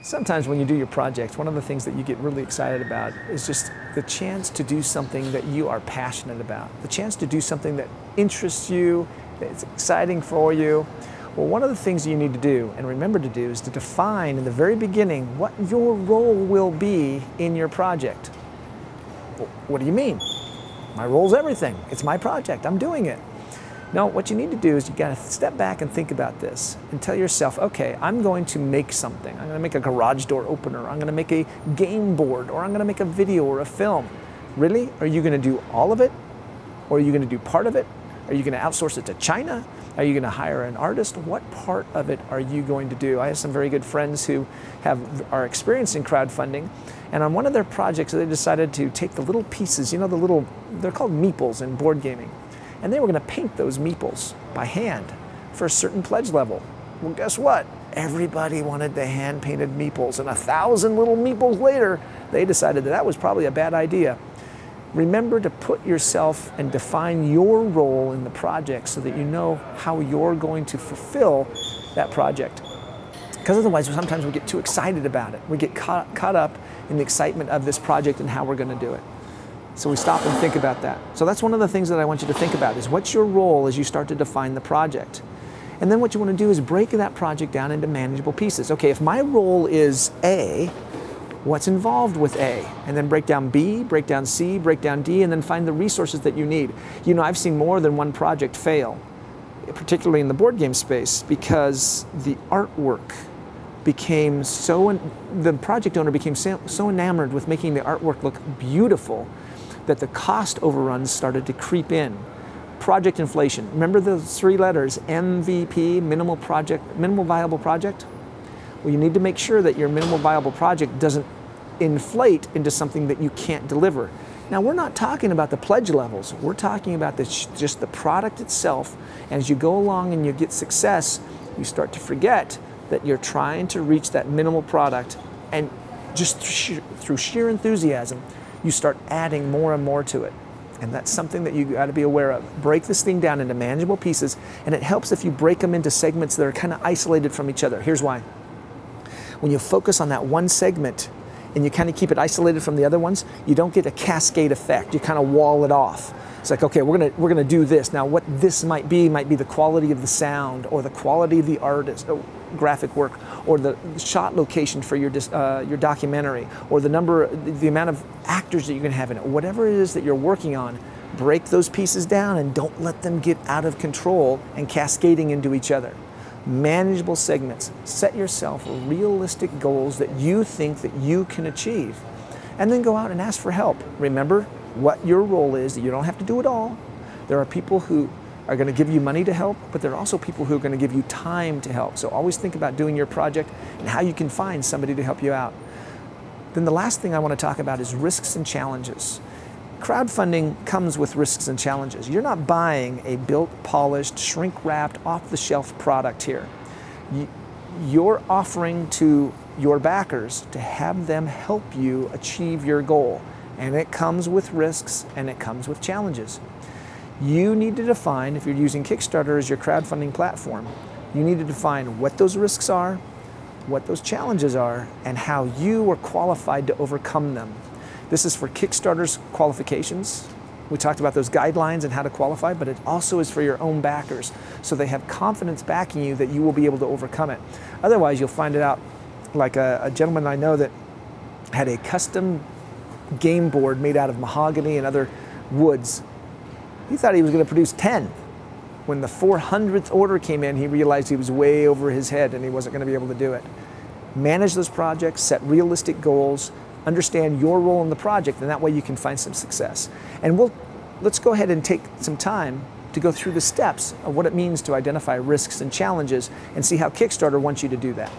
Sometimes when you do your projects, one of the things that you get really excited about is just the chance to do something that you are passionate about, the chance to do something that interests you, that's exciting for you. Well, one of the things you need to do and remember to do is to define in the very beginning what your role will be in your project. Well, what do you mean? My role's everything. It's my project. I'm doing it. No, what you need to do is you got to step back and think about this and tell yourself, okay, I'm going to make something. I'm going to make a garage door opener. I'm going to make a game board, or I'm going to make a video or a film. Really? Are you going to do all of it? Or are you going to do part of it? Are you going to outsource it to China? Are you going to hire an artist? What part of it are you going to do? I have some very good friends who are experienced in crowdfunding, and on one of their projects they decided to take the little pieces, you know, they're called meeples in board gaming. And they were going to paint those meeples by hand for a certain pledge level. Well, guess what? Everybody wanted the hand-painted meeples, and 1,000 little meeples later, they decided that was probably a bad idea. Remember to put yourself and define your role in the project so that you know how you're going to fulfill that project. Because otherwise, sometimes we get too excited about it. We get caught up in the excitement of this project and how we're going to do it. So we stop and think about that. So that's one of the things that I want you to think about is what's your role as you start to define the project. And then what you want to do is break that project down into manageable pieces. Okay, if my role is A, what's involved with A? And then break down B, break down C, break down D, and then find the resources that you need. You know, I've seen more than one project fail, particularly in the board game space, because the artwork became the project owner became so enamored with making the artwork look beautiful that the cost overruns started to creep in. Project inflation. Remember those 3 letters, MVP, minimal viable project? Well, you need to make sure that your minimal viable project doesn't inflate into something that you can't deliver. Now, we're not talking about the pledge levels. We're talking about just the product itself. And as you go along and you get success, you start to forget that you're trying to reach that minimal product, and just through sheer enthusiasm, you start adding more and more to it. And that's something that you got to be aware of. Break this thing down into manageable pieces, and it helps if you break them into segments that are kind of isolated from each other. Here's why. When you focus on that one segment and you kind of keep it isolated from the other ones, you don't get a cascade effect. You kind of wall it off. It's like, okay, we're gonna do this. Now what this might be the quality of the sound, or the quality of the artist, graphic work, or the shot location for your documentary, or the amount of actors that you're gonna have in it. Whatever it is that you're working on, break those pieces down and don't let them get out of control and cascading into each other. Manageable segments. Set yourself realistic goals that you think that you can achieve, and then go out and ask for help. Remember what your role is, that you don't have to do it all. There are people who are going to give you money to help, but there are also people who are going to give you time to help. So always think about doing your project and how you can find somebody to help you out. Then the last thing I want to talk about is risks and challenges. Crowdfunding comes with risks and challenges. You're not buying a built, polished, shrink-wrapped, off-the-shelf product here. You're offering to your backers to have them help you achieve your goal. And it comes with risks and it comes with challenges. You need to define, if you're using Kickstarter as your crowdfunding platform, you need to define what those risks are, what those challenges are, and how you are qualified to overcome them. This is for Kickstarter's qualifications. We talked about those guidelines and how to qualify, but it also is for your own backers, so they have confidence backing you that you will be able to overcome it. Otherwise, you'll find it out like a gentleman I know that had a custom game board made out of mahogany and other woods. He thought he was going to produce 10. When the 400th order came in, he realized he was way over his head and he wasn't going to be able to do it. Manage those projects, set realistic goals, understand your role in the project, and that way you can find some success. And let's go ahead and take some time to go through the steps of what it means to identify risks and challenges and see how Kickstarter wants you to do that.